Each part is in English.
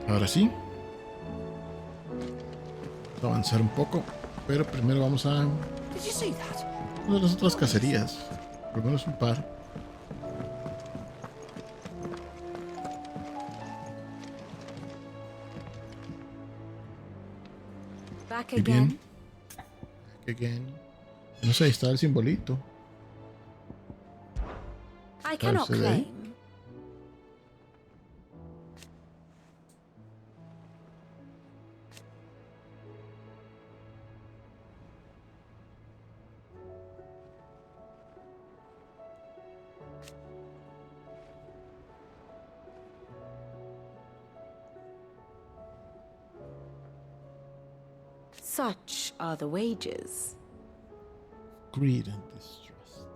Ahora sí, vamos a avanzar un poco, pero primero vamos a Did you see that? una de las otras cacerías. Por lo menos un par. Back Muy bien. again? Again. No sé, ahí está el simbolito. I Claro, cannot se ve ahí. claim. Such are the wages. Greed and distrust.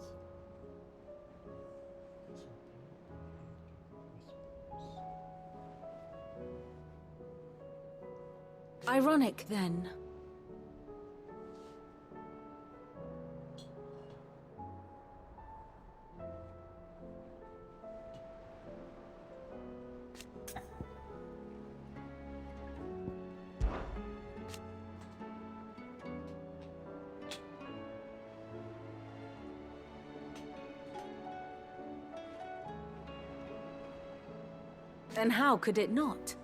Ironic, then. Then how could it not?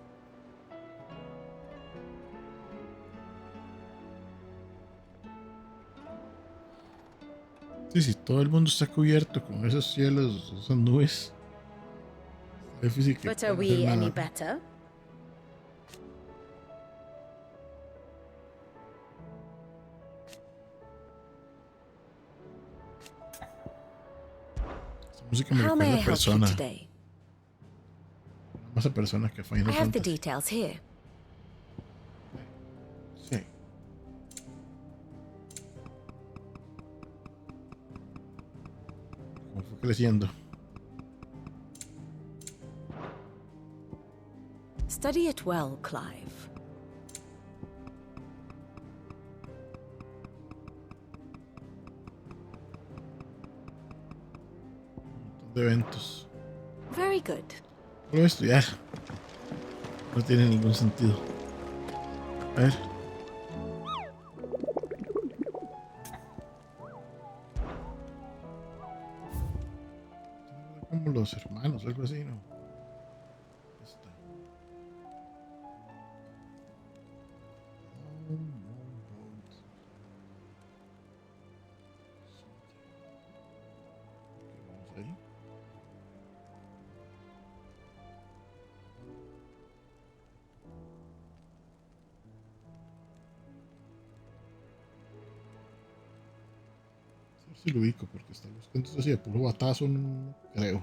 Sí, si todo el mundo está cubierto con esos cielos, esas nubes, es difícil que But are pueda hacer we any nada. better? Esta música me How may recuerda I a help you Persona, today? más a Persona que a I Final have the Fantasy. details here. Sí. Como fue creciendo. Study it well, Clive. De eventos. Very good. Lo voy a estudiar. No tiene ningún sentido. A ver. Como los hermanos, algo así, ¿no? Está. Vamos ahí. A ver si lo ubico, porque está los cuentos así de puro batazo, no creo.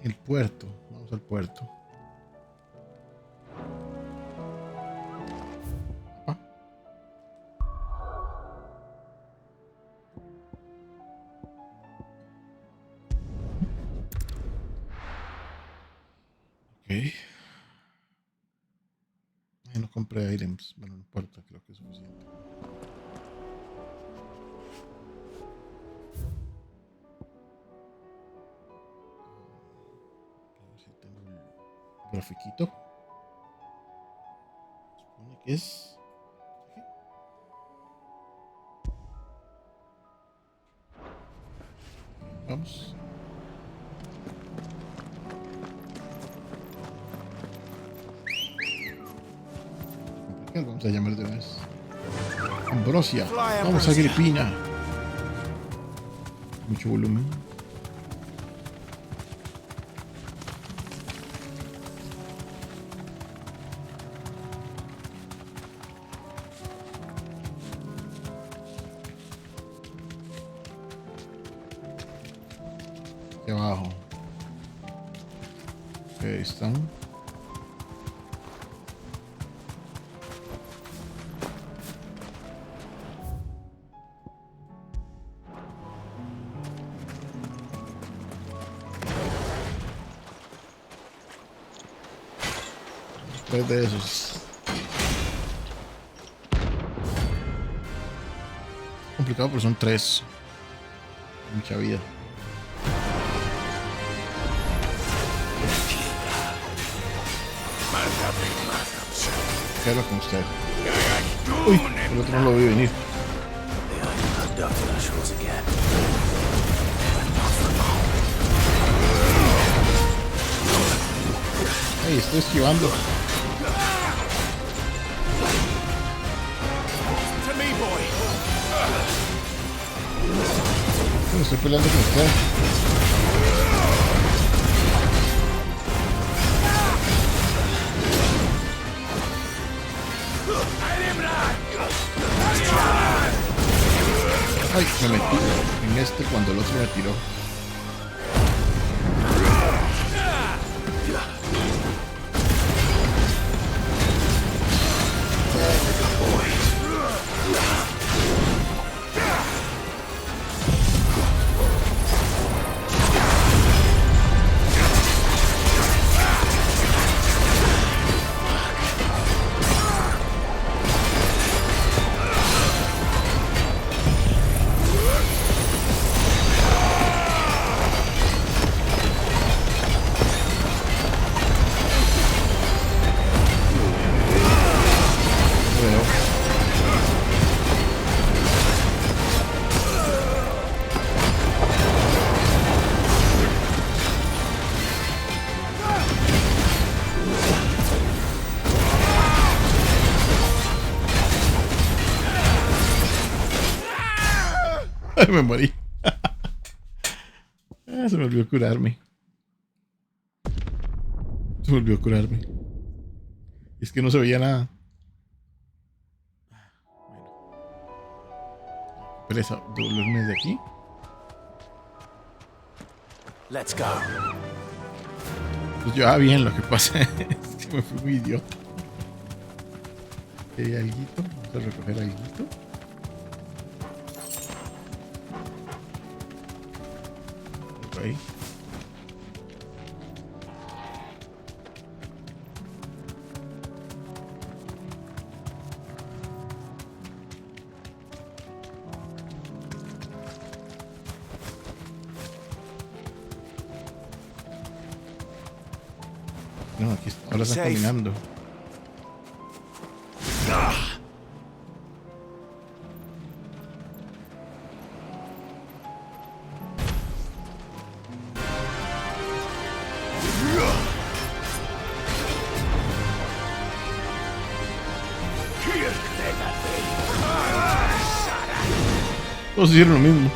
El puerto. Vamos al puerto. Ah, ok. Ay, no compré items. Bueno, no importa, creo que es suficiente. grafiquito. Supone que es. Vamos. Vamos a llamar de una vez. Ambrosia. Vamos, Agripina. Mucho volumen. Aquí abajo. Ok, ahí están. Tres de esos. Complicado, pero son tres. Mucha vida. Quédalo con usted. Uy, el otro no lo vi venir. Ay, estoy esquivando. Estoy peleando con usted. Ay, me metí en este cuando el otro me tiró. Ay, me morí. Se me olvidó curarme. Se me olvidó curarme. Es que no se veía nada. Bueno. Presa, devolverme de aquí. Let's go. Pues yo bien, lo que pasa es que me fui muy idiota. Hay alguito. Vamos a recoger alguito. Ahí. No, aquí ahora están caminando. Todos hicieron lo mismo.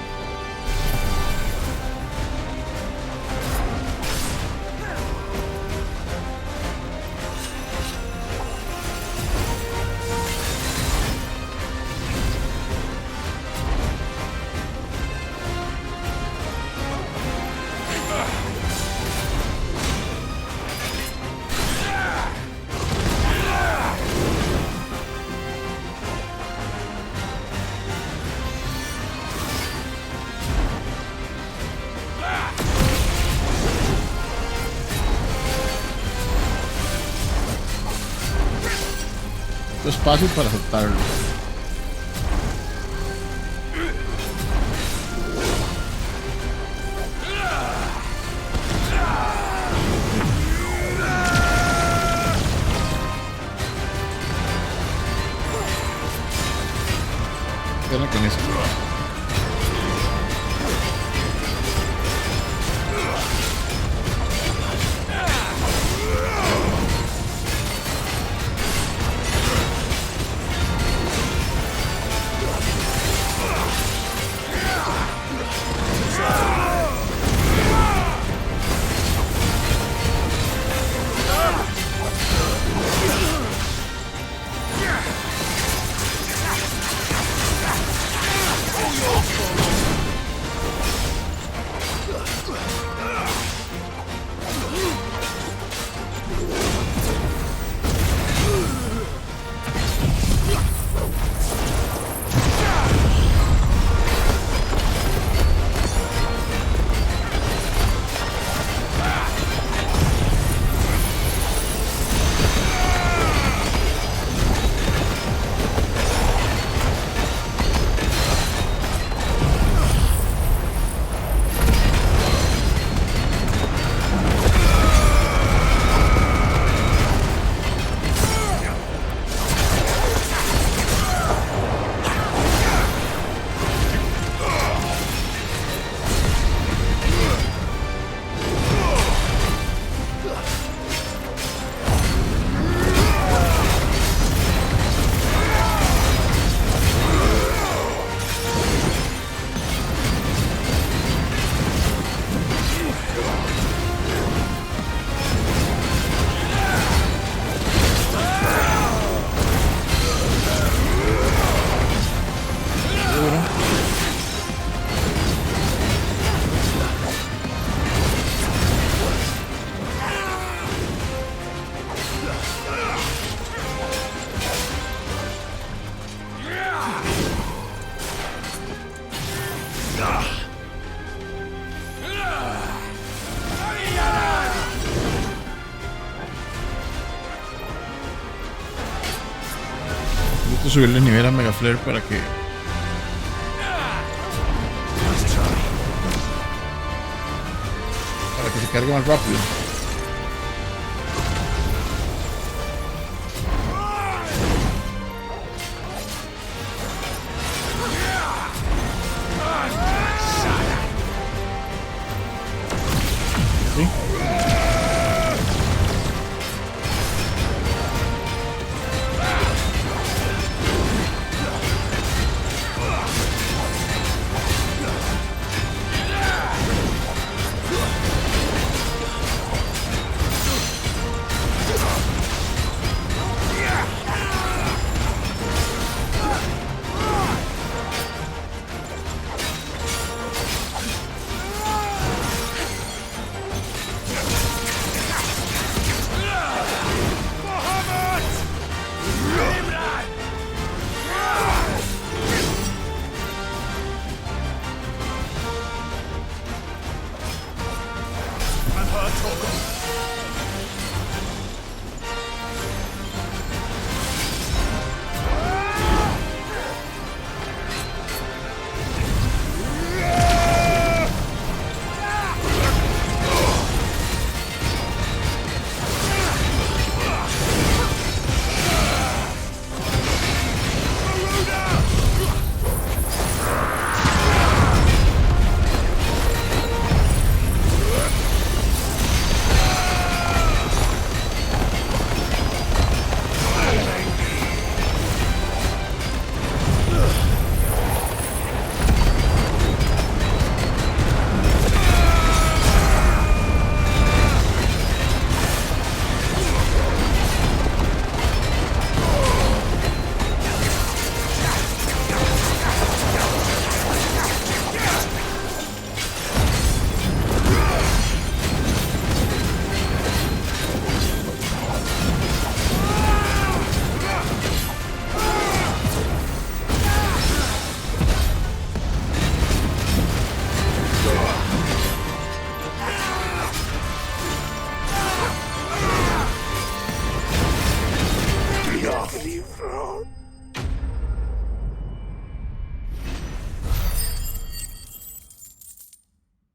Esto es fácil para aceptarlo. pena con eso. Necesito subirle el nivel a Mega Flare para que se cargue más rápido. ¿Sí?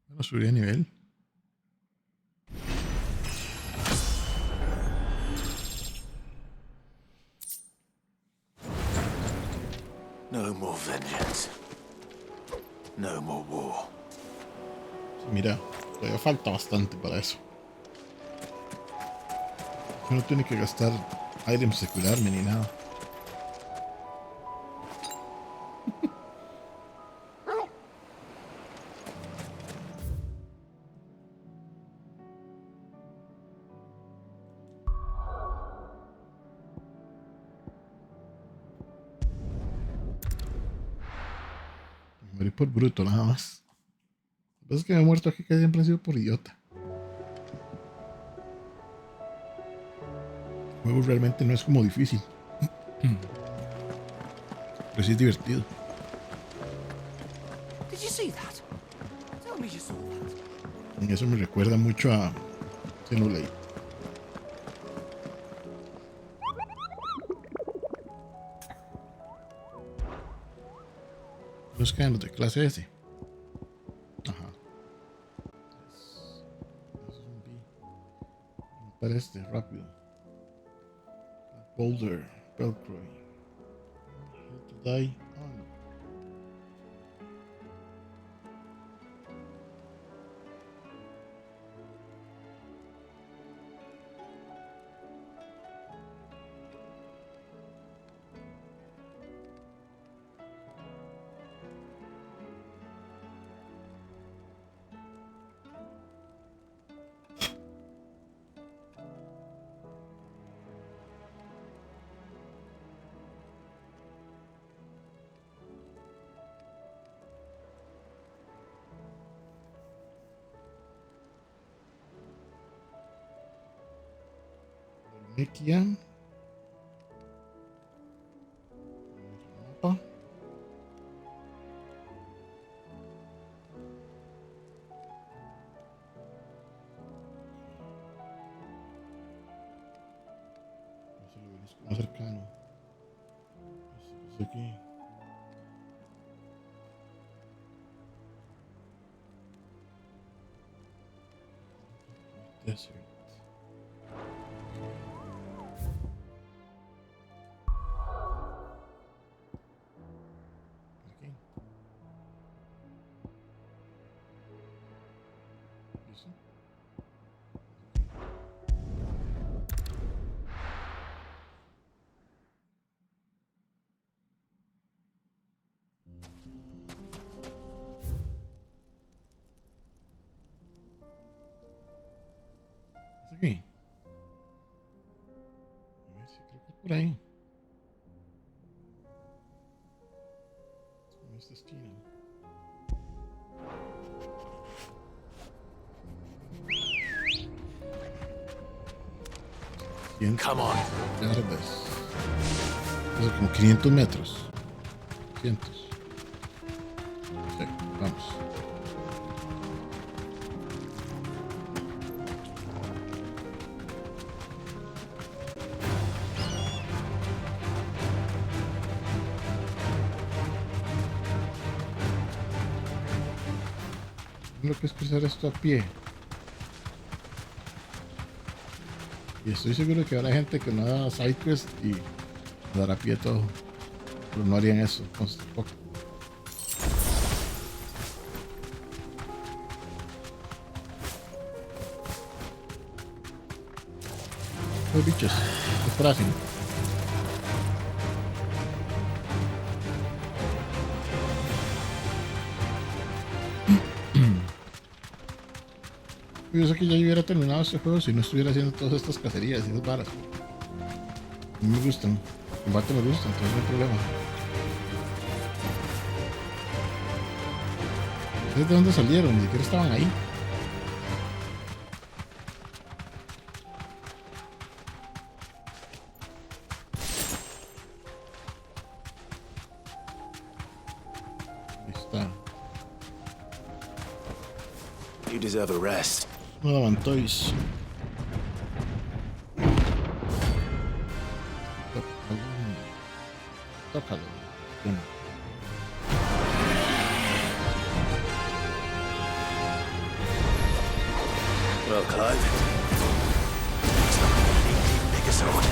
Bueno, subí de nivel. No more. vengeance. No more war. Mira, todavía falta bastante para eso. No tiene que gastar aire en secularme ni nada. Morí por bruto nada más. Lo que pasa es que me he muerto aquí que siempre he sido por idiota. El juego realmente no es como difícil. Pero sí es divertido. Did you see that? Tell me you saw that. Y eso me recuerda mucho a Xenoblade. Los que los de clase S. Ajá. Es un B. Para este, rápido. Boulder, Velcro. Hell to die on. Nekia. Mapa. Ese lo veréis más cercano. Este aquí. Desert. Aquí. ¿Listo? ¿Es aquí? A ver si creo que es por ahí. Con este destino. Come on. Yardas. Eso como 500 metros. 500. Sí, vamos. Lo que es cruzar esto a pie. Y estoy seguro que habrá gente que no da sidequest y lo dará a pie todo. Pero no harían eso. Entonces, tampoco. Los bichos. Es frágil. Yo sé que ya hubiera terminado este juego si no estuviera haciendo todas estas cacerías y esas varas. A mí me gustan. El combate me gusta, entonces no hay problema. No sé de dónde salieron, ni siquiera estaban ahí. Ahí está. You deserve a rest. No levantóis. Tócalo. Bueno. Well, Clive. Looks like we're gonna need a bigger sword.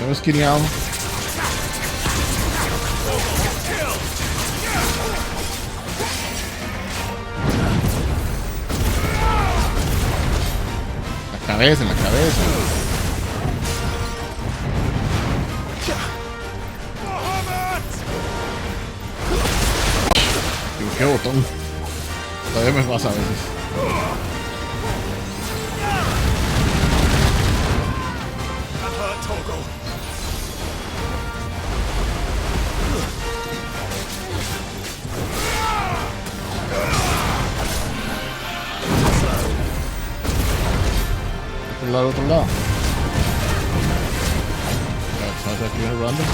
Hemos esquineado. En la cabeza. Digo, qué botón. Todavía me pasa a veces. Otro lado. ¿Sabes aquí viene random?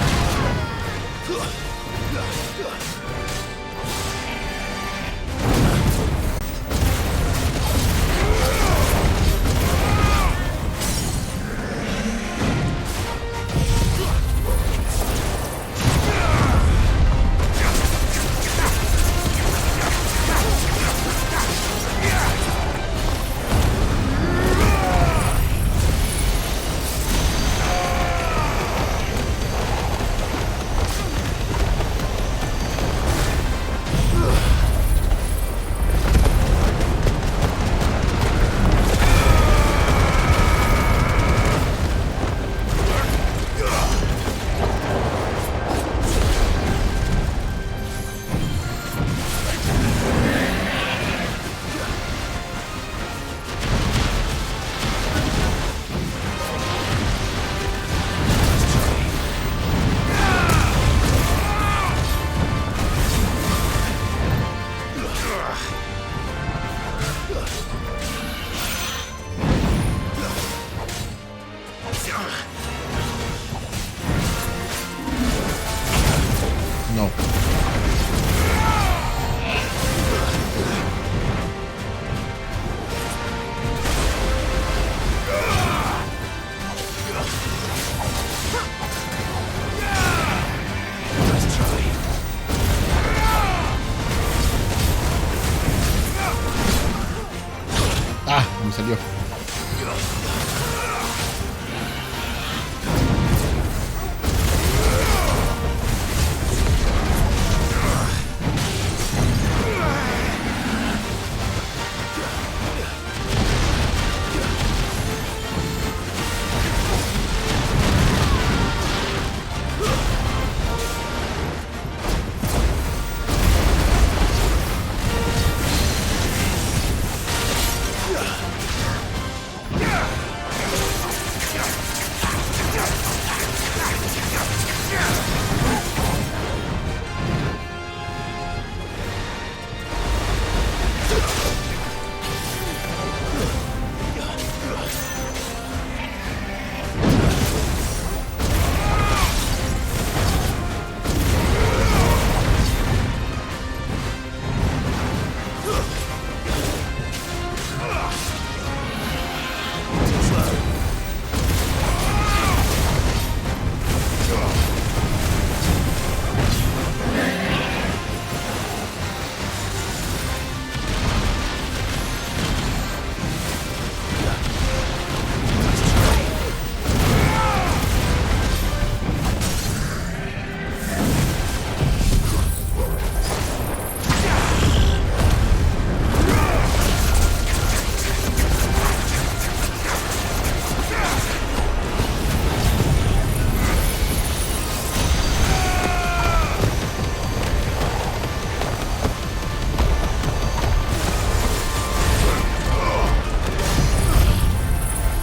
No. Ah, me salió.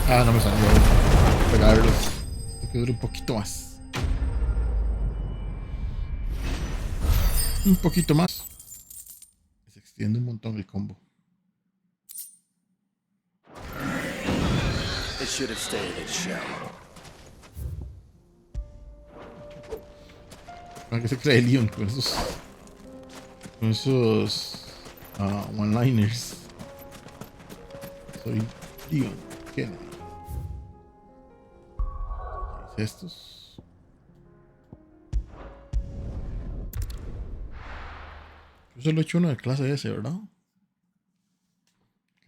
Ah, no me salió pegarlos. Esto que dure un poquito más. Un poquito más. Se extiende un montón el combo. It should have stayed in its shell. ¿Para qué se cree Leon con esos one-liners? Soy Leon. ¿Qué? Estos. Yo solo he hecho uno de clase S, ¿verdad?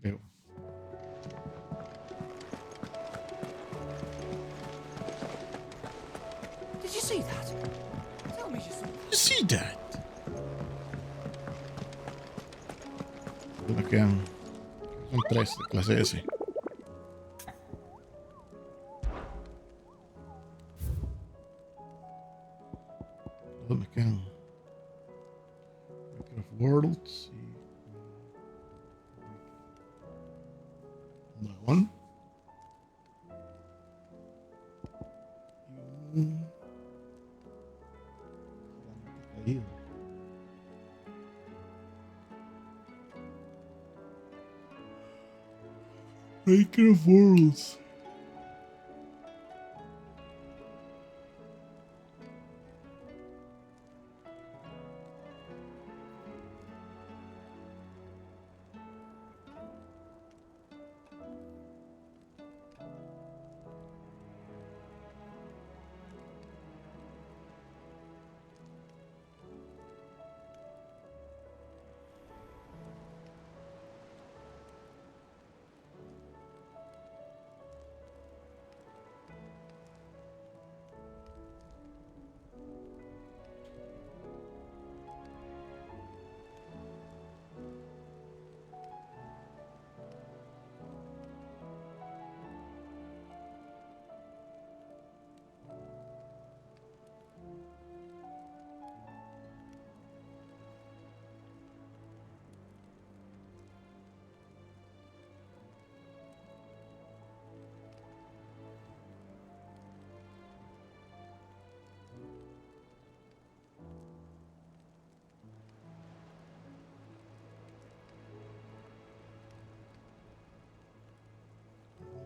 Creo. see that? Tell me you saw. You see that? Me quedan. Son 3 de clase S. Me quedan. Minecraft Worlds y. Dragón. Y un. Caído. Minecraft Worlds.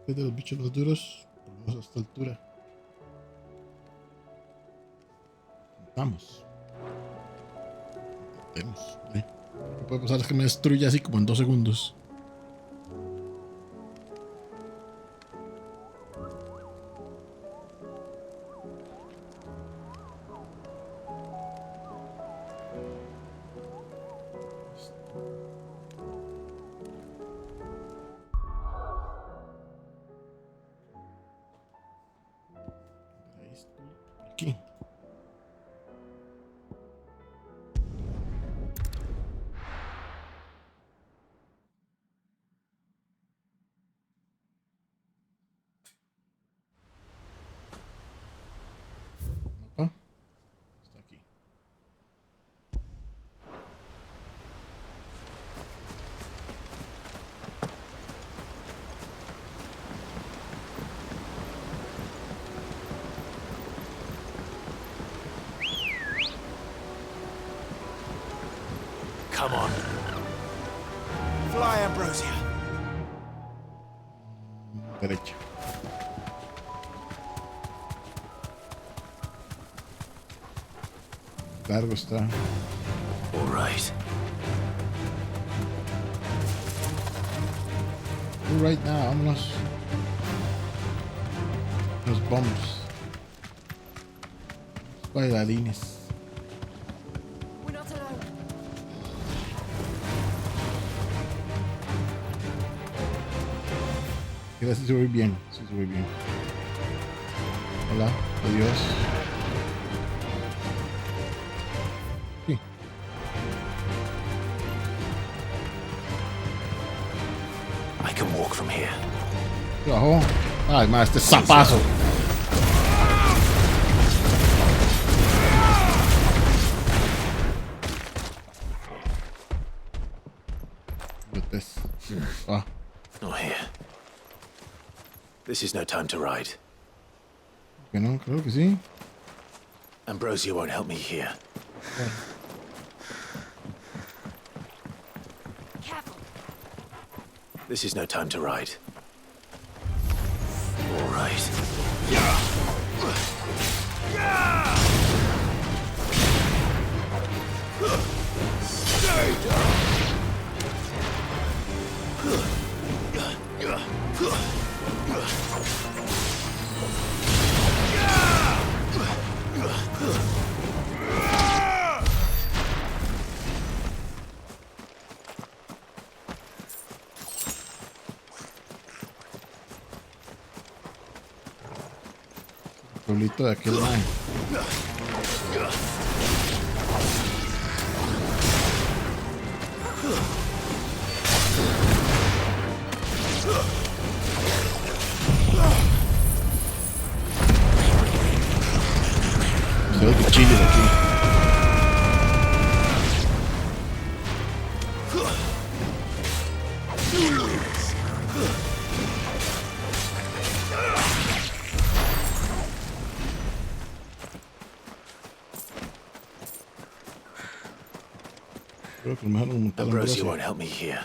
De los bichos más duros, por lo menos a esta altura. Vamos. Intentemos. Lo que puede pasar es que me destruya así como en 2 segundos. Aquí. Mapa. Está aquí. Come on. Fly, Ambrosia. Derecha. Largo está. All right. Right now, vámonos. Los bombs. Los bailarines. We're not alone. Gracias, se ve bien. Sí, se ve bien. Hola, adiós. Sí. I can walk from here. Bajó. Ay, más este zapazo. Ah, Not here. This is no time to ride. que no, creo que sí. Ambrosia won't help me here. Careful. This is no time to ride. All right. Stay down. pueblito de aquel man. Veo cuchillos aquí. Creo que mejor nos montaron Ambrosia gracias. won't help me here.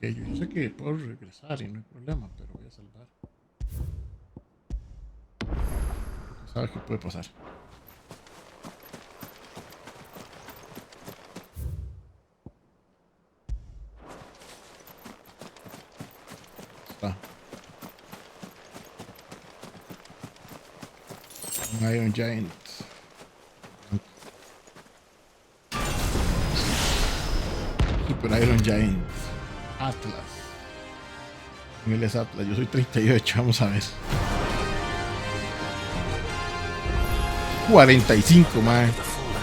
Yo sé que puedo regresar y no hay problema, pero voy a salvar. Porque sabes qué puede pasar. Está. Un Iron Giant. Super Iron Giant. Atlas. Niveles Atlas. Yo soy 38. Vamos a ver. 45, man. The fallen.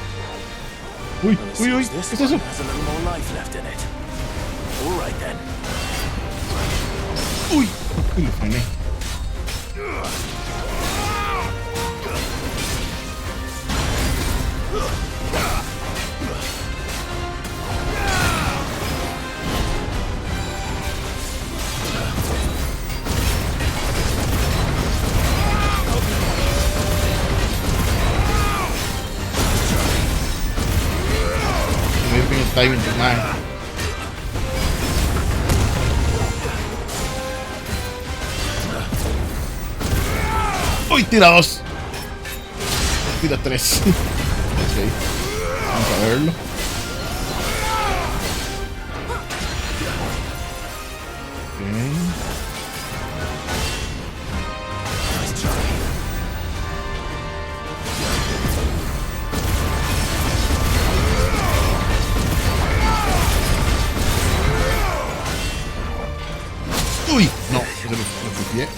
Uy, Well, it uy, uy. seems ¿Qué this es eso? one has a little more life left in it. All right then. Uy. Uy, lo frené. Muy bien el timing del man. Uy, tira 2. Tira 3. Ok. Vamos a verlo. Ok. Nice try. Uy, no, se lo copié.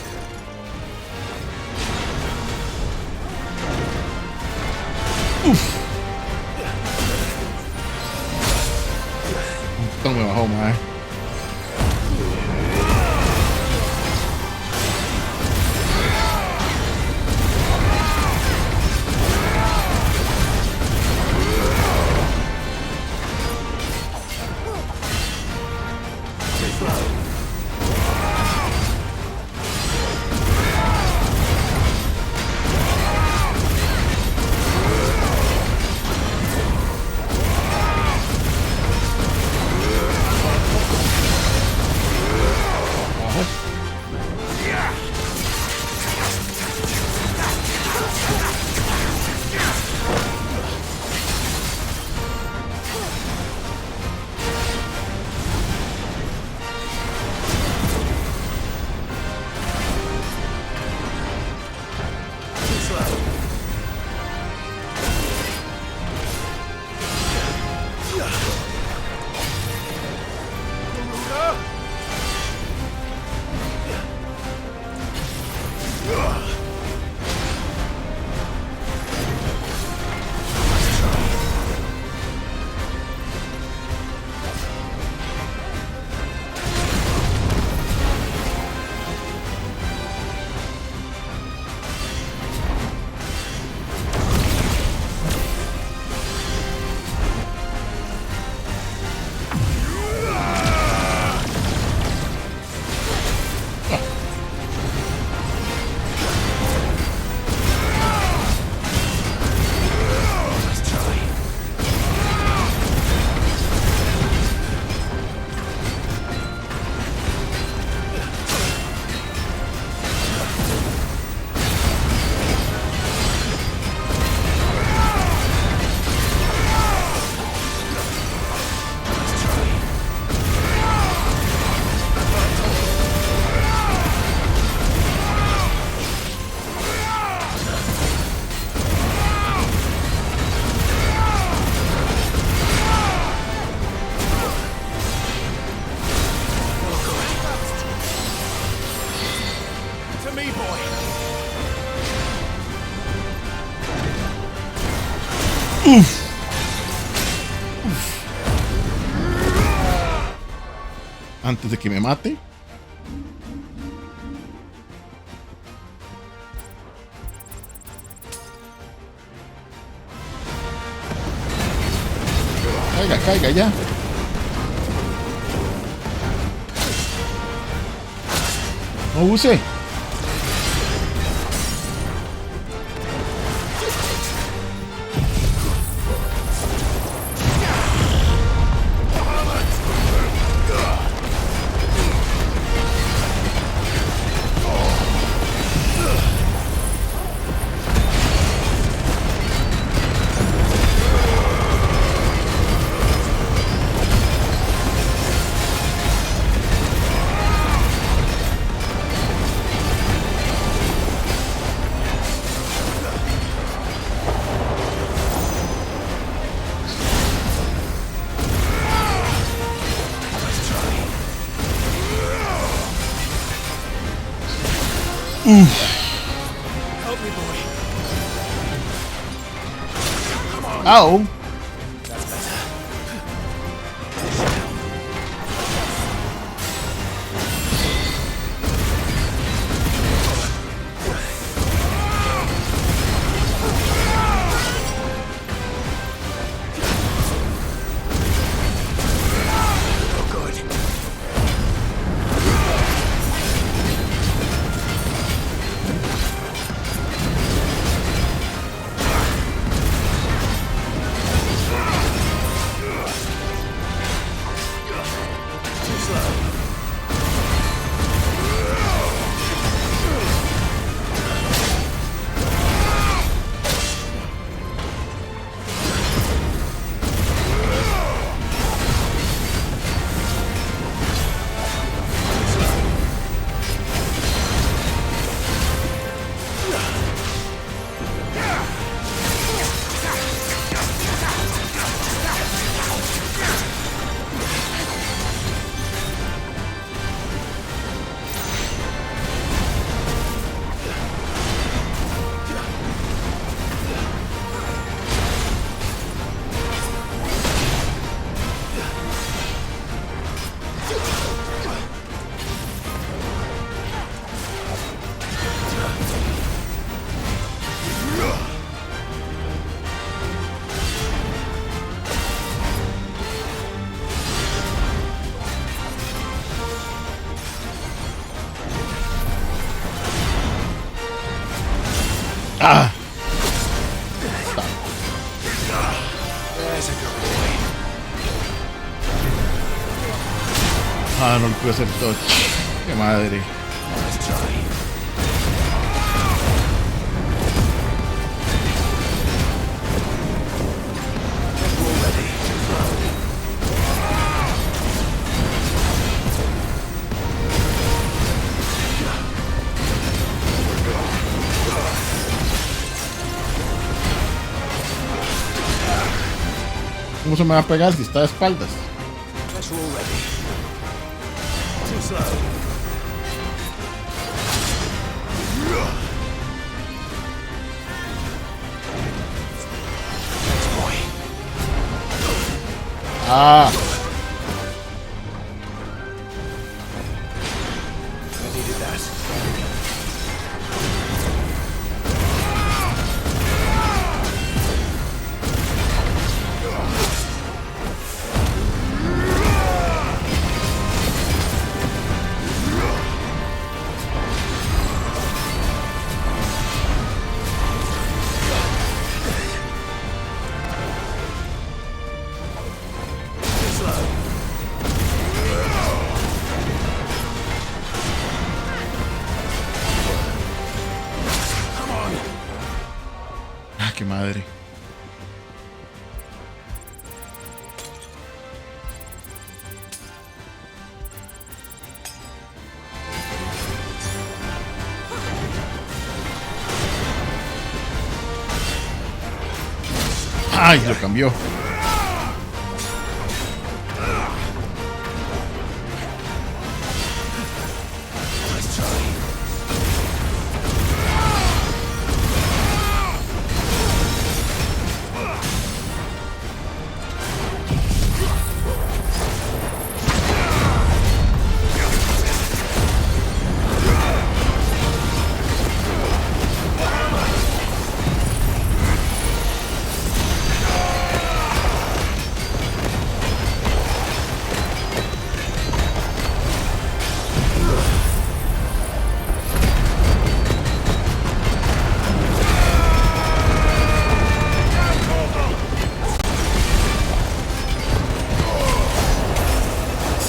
Uf. Un me bajó, man. Antes de que me mate. Caiga, caiga ya. No use. Help me, boy. Ow. That's better. Oh, good. Too slow. Ah. There's a good boy. Ah, no le pude hacer touch. Qué madre. Let's try. We're ready. ¿Cómo se me va a pegar si está de espaldas? Guess we're all ready. Too slow. Thanks, boy. Ah. I needed that. Too slow. Come on. Ah, qué madre. Ay, lo cambió. Let's try.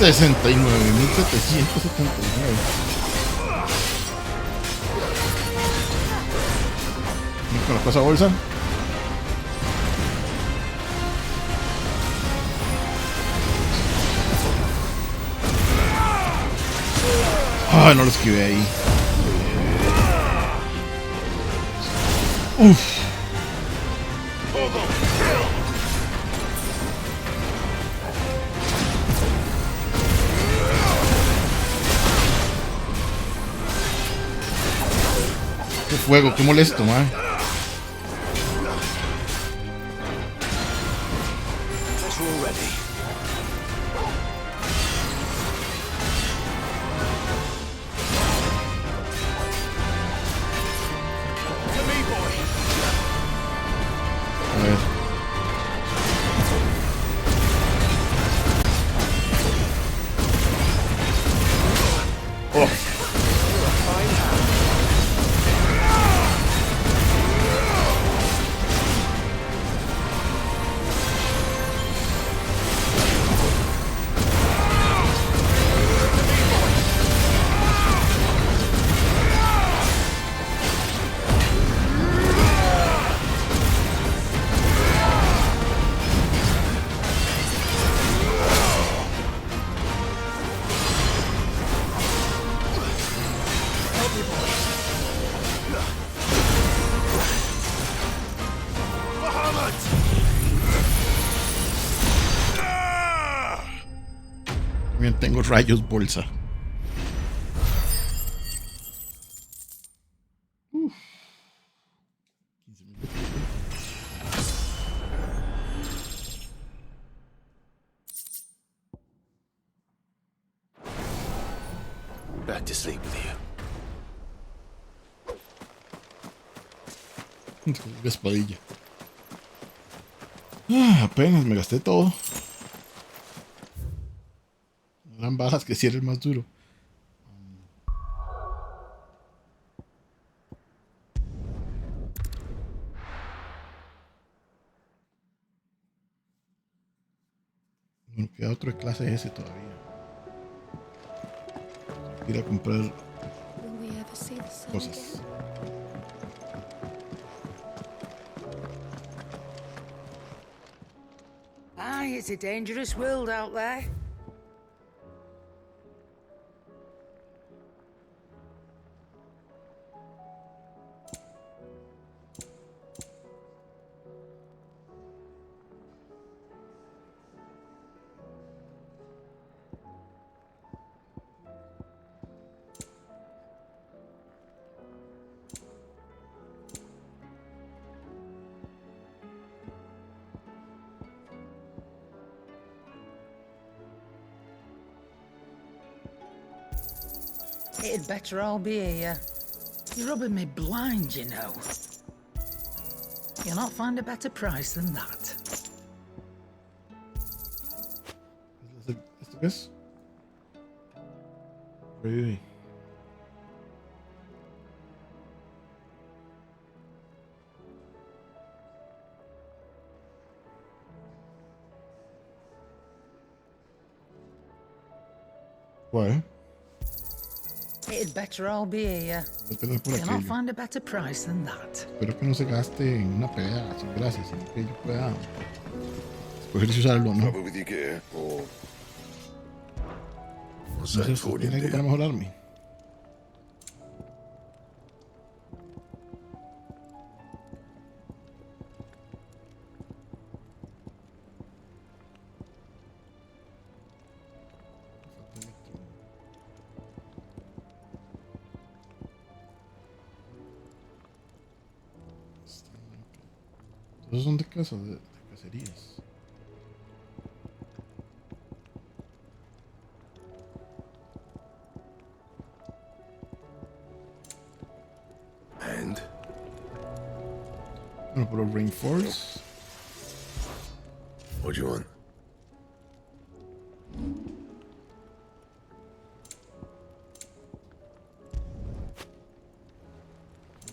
69.779. Con la cosa bolsa. Ah, no lo esquivé ahí. Uf. Qué fuego, qué molesto, man. A ver. Oh. También tengo rayos bolsa. Uf. 15.000. Back to sleep with you. Espadilla. Ah, apenas me gasté todo. Eran balas que sí era el más duro. Bueno, queda otro de clase S todavía. Ir a comprar Will we ever see the sun cosas. again? Aye, it's a dangerous world out there. It'd better all be here. You're rubbing me blind, you know. You'll not find a better price than that. ¿Esto qué es? Revive. ¿Cuál? It'd better all be here. Voy a tener por You'll not aquello. find a better price than that. Espero que no se gaste en una pelea sin gracia, sino que yo pueda escoger si usarlo o no. Trouble with your gear, or what's No that sé si for tiene algo para India? mejorarme. Esos son de casa, de cacerías. And Bueno, pero Rainforest. what do you want?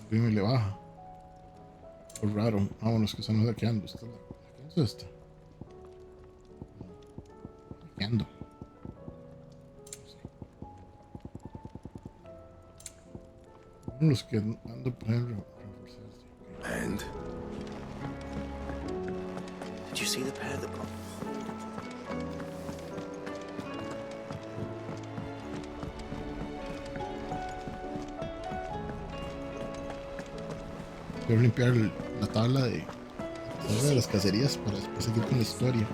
Primero le baja. Por raro. Ah, bueno, es que están hackeando. ¿Hackeando esta? Hackeando. Los que ando pueden reforzarse. And? Did you see the pair that got... Quiero limpiar la tabla de las cacerías para después seguir con la historia.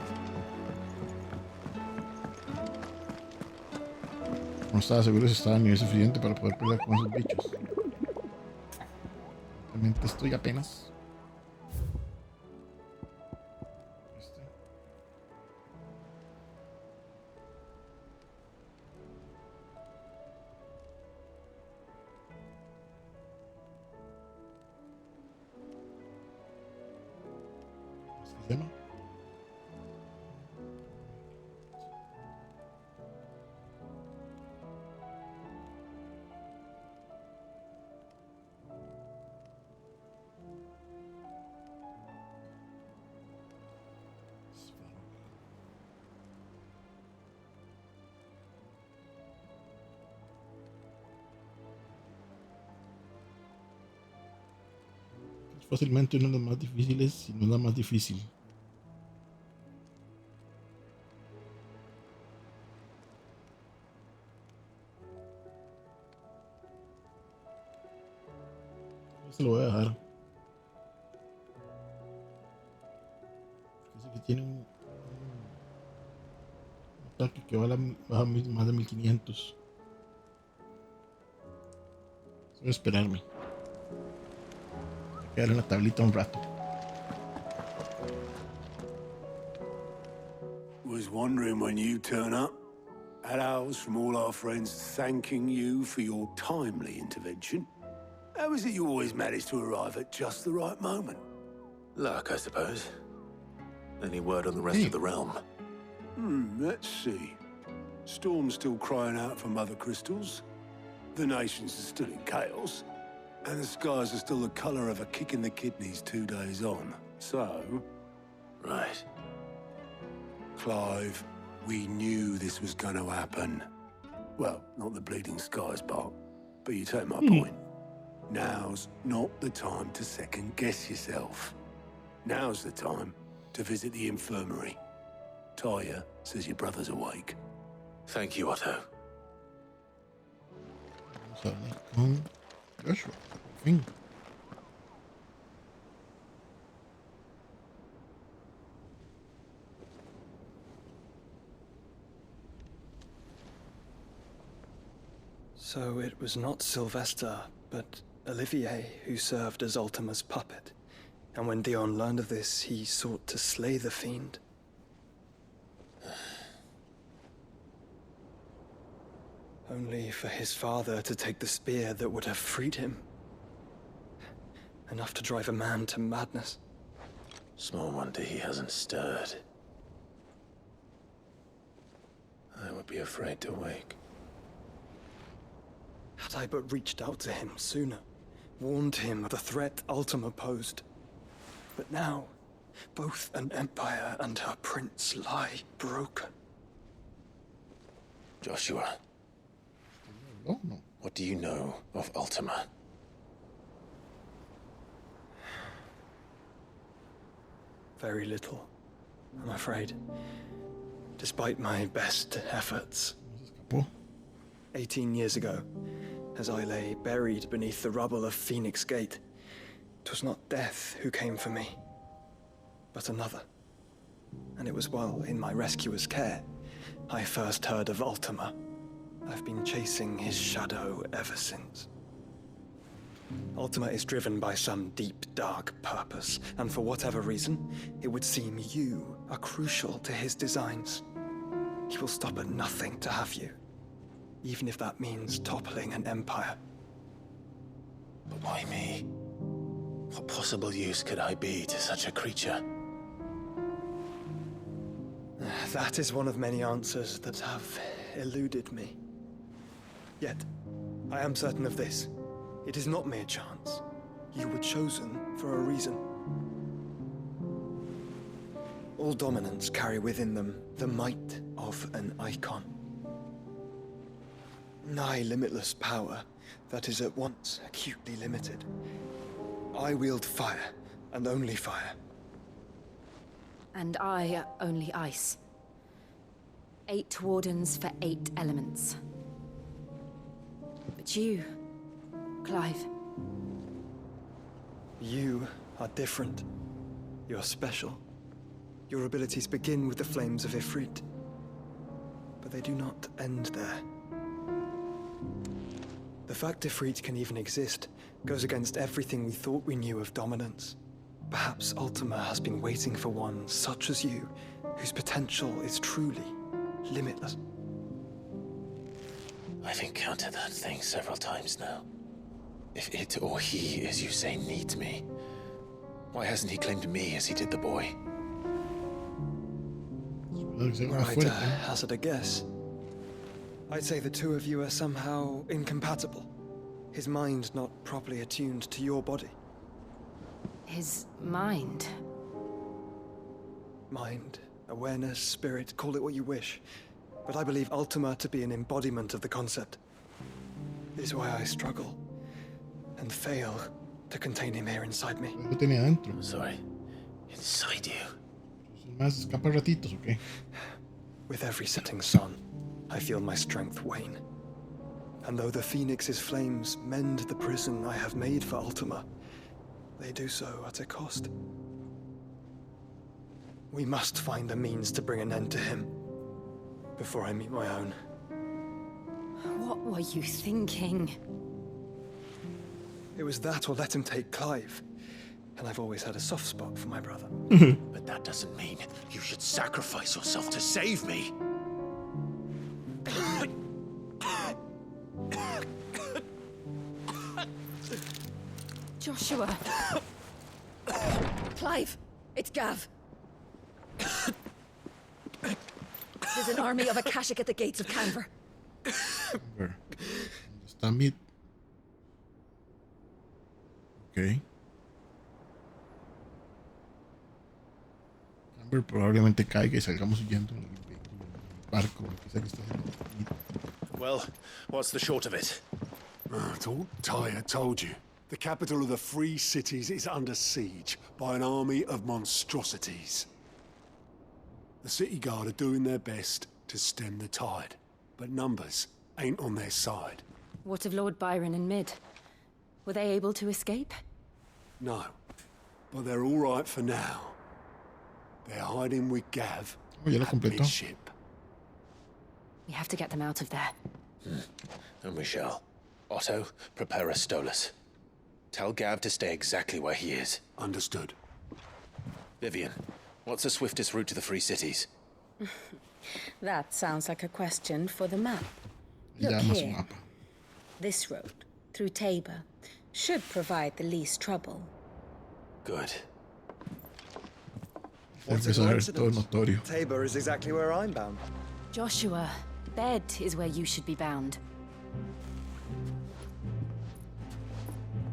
No estaba seguro si estaba a nivel suficiente para poder pelear con esos bichos. Realmente estoy apenas. ¿Cómo se llama? Es fácilmente una de las más difíciles, si no la más difícil. Se lo voy a dejar. Dice que tiene un ataque que baja más de 1500. Voy a esperarme. Voy a quedar en la tablita un rato. Was wondering when you turn up. Had owls from all our friends thanking you for your timely intervention. How is it you always manage to arrive at just the right moment? Luck, I suppose. Any word on the rest of the realm? Let's see. Storm's still crying out for mother crystals. The nations are still in chaos. And the skies are still the color of a kick in the kidneys 2 days on. So... Right. Clive, we knew this was going to happen. Well, not the bleeding skies part, but you take my point. Now's not the time to second-guess yourself. Now's the time to visit the infirmary. Taya says your brother's awake. Thank you, Otto. Vamos a hablar con Joshua. Por fin. So it was not Sylvester, but Olivier who served as Ultima's puppet. And when Dion learned of this, he sought to slay the fiend. Only for his father to take the spear that would have freed him. Enough to drive a man to madness. Small wonder he hasn't stirred. I would be afraid to wake. Had I but reached out to him sooner, warned him of the threat Ultima posed. But now, both an empire and her prince lie broken. Joshua, No, no. what do you know of Ultima? Very little, I'm afraid. Despite my best efforts. Se escapó. 18 years ago, as I lay buried beneath the rubble of Phoenix Gate, 'twas not death who came for me, but another. And it was while in my rescuer's care I first heard of Ultima. I've been chasing his shadow ever since. Ultima is driven by some deep, dark purpose, and for whatever reason, it would seem you are crucial to his designs. He will stop at nothing to have you, even if that means toppling an empire. But why me? What possible use could I be to such a creature? That is one of many answers that have eluded me. Yet, I am certain of this. It is not mere chance. You were chosen for a reason. All dominants carry within them the might of an icon. Nigh limitless power that is at once acutely limited. I wield fire, and only fire. And I only ice. 8 wardens for 8 elements. But you, Clive. You are different. You're special. Your abilities begin with the flames of Ifrit. But they do not end there. The fact Ifrit can even exist goes against everything we thought we knew of dominance. Perhaps Ultima has been waiting for one such as you, whose potential is truly limitless. I've encountered that thing several times now. If it or he, as you say, needs me, why hasn't he claimed me as he did the boy? I'd hazard a guess. I'd say the two of you are somehow incompatible. His mind not properly attuned to your body. His mind. Mind, awareness, spirit, call it what you wish. But I believe Ultima to be an embodiment of the concept. This is why I struggle and fail to contain him here inside me. Lo tenía adentro. Sorry, inside you. Más escapa ratitos, ¿o qué? With every setting sun, I feel my strength wane. And though the Phoenix's flames mend the prison I have made for Ultima, they do so at a cost. We must find a means to bring an end to him before I meet my own. What were you thinking? It was that or let him take Clive. And I've always had a soft spot for my brother. But that doesn't mean you should sacrifice yourself to save me. Joshua. Clive, it's Gav. There's an army of Akashic at the gates of Canver. ¿Dónde está Mid? Ok. Amber probablemente caiga y salgamos huyendo en el barco, lo que sea que está haciendo Mid. Well, what's the short of it? Tyre told you. The capital of the Free Cities is under siege by an army of monstrosities. The city guard are doing their best to stem the tide, but numbers ain't on their side. What of Lord Byron and Mid? Were they able to escape? No, but they're all right for now. They're hiding with Gav Oh, ya lo at completó. midship. We have to get them out of there. And we shall. Otto, prepare a Stolas. Tell Gav to stay exactly where he is. Understood. Vivian, what's the swiftest route to the Free Cities? That sounds like a question for the map. Ya Look arma su here. mapa. This road, through Tabor, should provide the least trouble. Good. Empieza a ver todo notorio. Tabor is exactly where I'm bound. Joshua, bed is where you should be bound.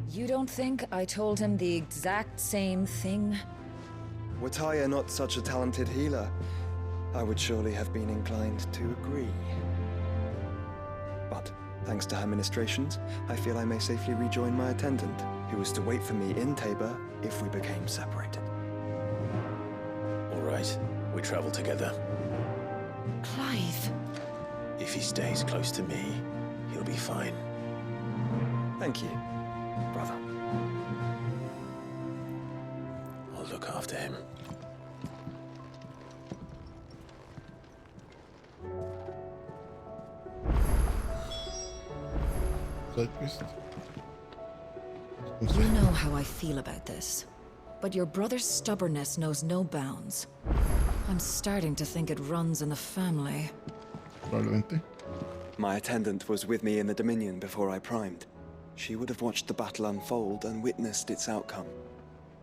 You don't think I told him the exact same thing? Were Tyre not such a talented healer, I would surely have been inclined to agree. But, thanks to her ministrations, I feel I may safely rejoin my attendant, who was to wait for me in Tabor if we became separated. All right, we travel together. Clive. If he stays close to me, he'll be fine. Thank you, brother. I'll look after him. Side quest. You know how I feel about this. But your brother's stubbornness knows no bounds. I'm starting to think it runs in the family. Probablemente. My attendant was with me in the Dominion before I primed. She would have watched the battle unfold and witnessed its outcome.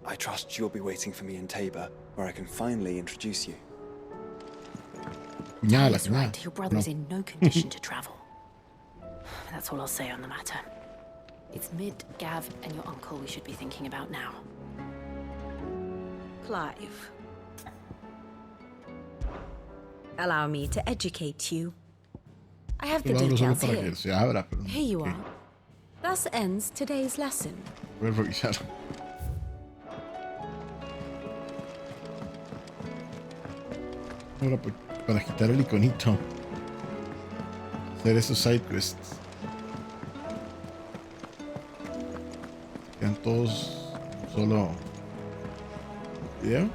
I trust you'll be waiting for me in Tabor, where I can finally introduce you. Cuñada, That's cuñada. right, your brother's No. in no condition to travel. That's all I'll say on the matter. It's Mid, Gav, and your uncle we should be thinking about now. Clive. Allow me to educate you. I have the Yo lo hablo solo details para here. que se abra, pero Here you ok. are. Thus ends today's lesson. Voy a revisar. Ahora, para quitar el iconito. Hacer esos side quests. Quedan todos solo video.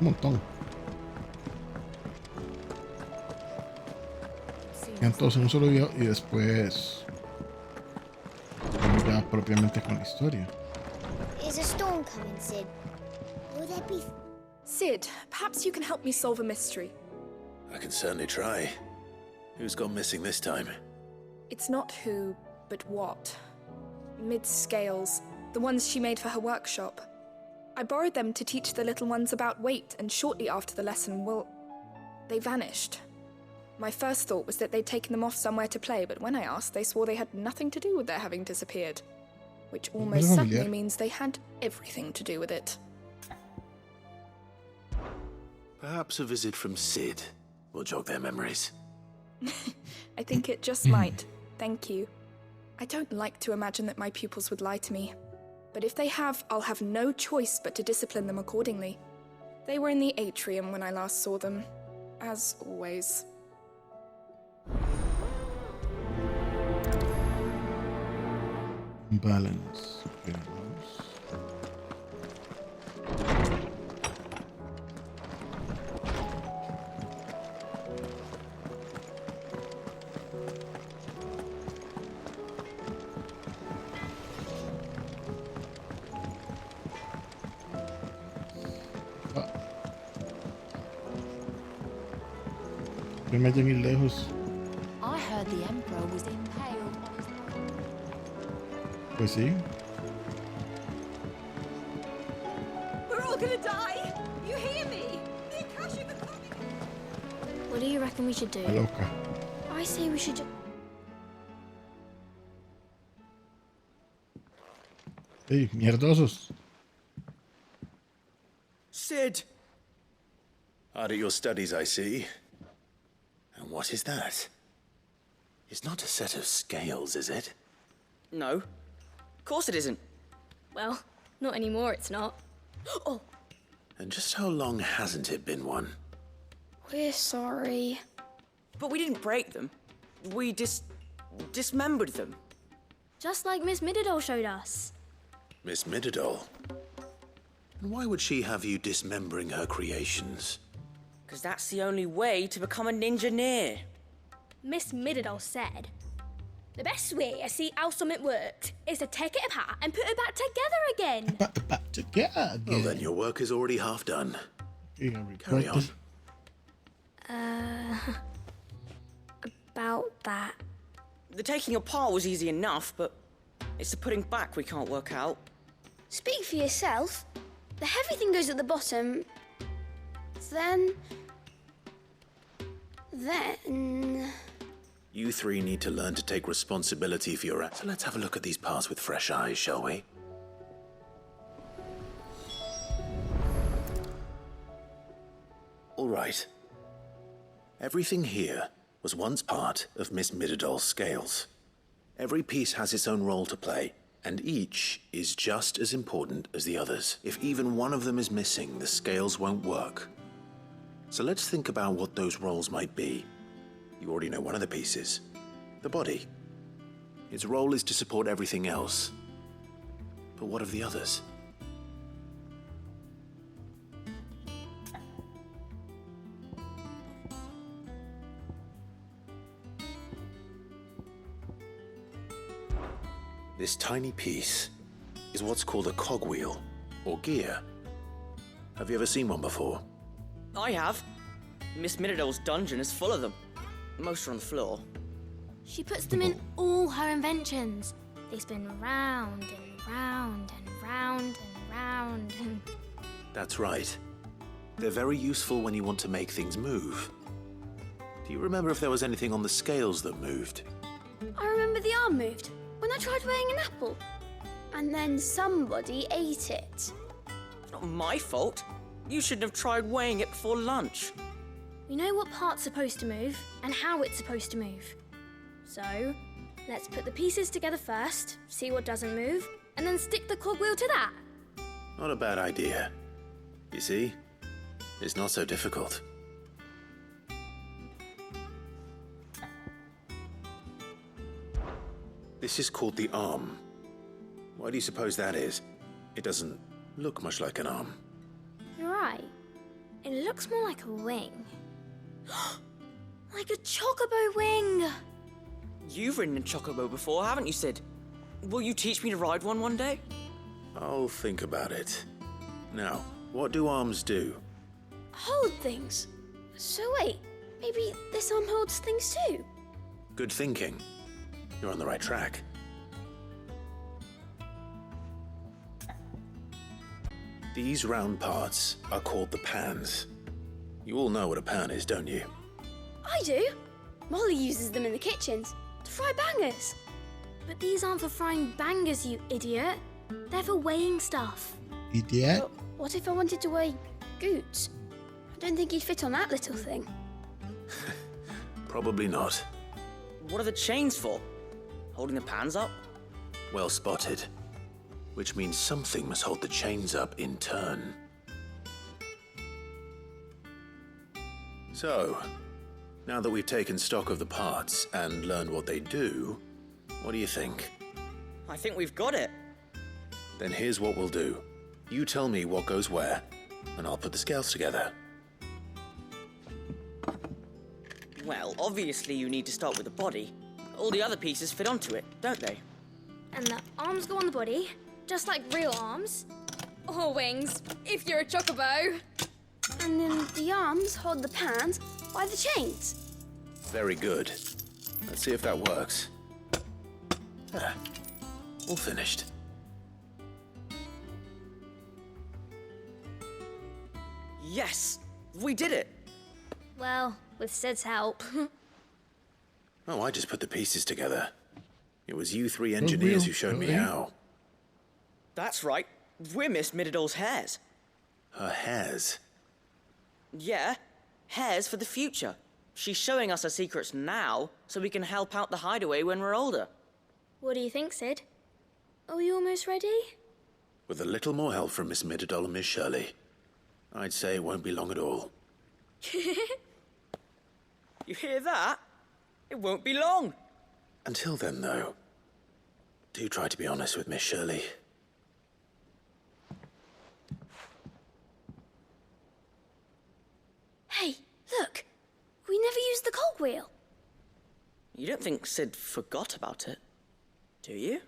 Un montón. Quedan todos en un solo video y después vamos ya propiamente con la historia. Is a storm coming, Sid? Will there be... Sid, perhaps you can help me solve a mystery. I can certainly try. Who's gone missing this time? It's not who, but what. Mid's scales, the ones she made for her workshop. I borrowed them to teach the little ones about weight, and shortly after the lesson, well, they vanished. My first thought was that they'd taken them off somewhere to play, but when I asked, they swore they had nothing to do with their having disappeared. Which almost certainly means they had everything to do with it. Perhaps a visit from Sid will jog their memories. I think it just might. Thank you. I don't like to imagine that my pupils would lie to me. But if they have, I'll have no choice but to discipline them accordingly. They were in the atrium when I last saw them. As always. Balance. Okay, no me vayan ir lejos. I heard the Emperor was impaled on his... Pues sí. We're all gonna die! You hear me? The Akashic are coming! What do you reckon we should do? A loca. I say we should just... Hey, mierdosos. Sid! Hard at your studies, I see. And what is that? It's not a set of scales, is it? No. Of course it isn't. Well, not anymore, it's not. Oh! And just how long hasn't it been one? We're sorry. But we didn't break them. We dismembered them. Just like Miss Mididol showed us. Miss Mididol? And why would she have you dismembering her creations? Because that's the only way to become a ninja-neer. Miss Mididol said, the best way to see how something worked is to take it apart and put it back together again. Back together again. Well, then your work is already half done. Carry on. About that. The taking apart was easy enough, but it's the putting back we can't work out. Speak for yourself. The heavy thing goes at the bottom. Then... You three need to learn to take responsibility for your acts. So let's have a look at these parts with fresh eyes, shall we? All right. Everything here was once part of Miss Mididol's scales. Every piece has its own role to play, and each is just as important as the others. If even one of them is missing, the scales won't work. So let's think about what those roles might be. You already know one of the pieces, the body. Its role is to support everything else. But what of the others? This tiny piece is what's called a cogwheel, or gear. Have you ever seen one before? I have. Miss Mididol's dungeon is full of them. Most are on the floor. She puts them in all her inventions. They spin round and round and round and round and... That's right. They're very useful when you want to make things move. Do you remember if there was anything on the scales that moved? I remember the arm moved when I tried weighing an apple. And then somebody ate it. It's not my fault. You shouldn't have tried weighing it before lunch. We know what part's supposed to move and how it's supposed to move. So, Let's put the pieces together first, see what doesn't move, and then stick the cogwheel to that. Not a bad idea. You see? It's not so difficult. This is called the arm. Why do you suppose that is? It doesn't look much like an arm. You're right. It looks more like a wing. Like a chocobo wing! You've ridden a chocobo before, haven't you, Sid? Will you teach me to ride one day? I'll think about it. Now, what do arms do? Hold things. So wait, maybe this arm holds things too? Good thinking. You're on the right track. These round parts are called the pans. You all know what a pan is, don't you? I do. Molly uses them in the kitchens to fry bangers. But these aren't for frying bangers, you idiot. They're for weighing stuff. Idiot. But what if I wanted to weigh Goots? I don't think he'd fit on that little thing. Probably not. What are the chains for? Holding the pans up? Well spotted. Which means something must hold the chains up in turn. So, now that we've taken stock of the parts and learned what they do, what do you think? I think we've got it. Then here's what we'll do. You tell me what goes where, and I'll put the scales together. Well, obviously you need to start with the body. All the other pieces fit onto it, don't they? And the arms go on the body, just like real arms. Or wings, if you're a chocobo. And then the arms hold the pans by the chains. Very good. Let's see if that works. Ah, all finished. Yes! We did it! Well, with Sid's help. Oh, I just put the pieces together. It was you three engineers who showed me how. That's right. We're Miss Mididol's hares. Her hairs? Yeah, hares for the future. She's showing us her secrets now, so we can help out the hideaway when we're older. What do you think, Sid? Are we almost ready? With a little more help from Miss Mididol and Miss Shirley, I'd say it won't be long at all. You hear that? It won't be long. Until then, though, do try to be honest with Miss Shirley. Hey, look! We never used the cogwheel. You don't think Sid forgot about it, do you?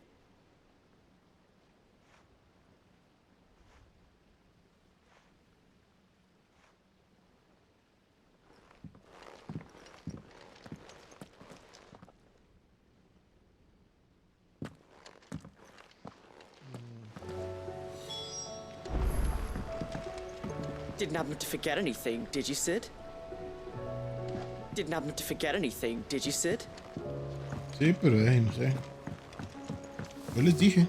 Didn't happen to forget anything, did you, Sid? Didn't happen to forget anything, did you, Sid? Sí, pero no sé. Yo les dije.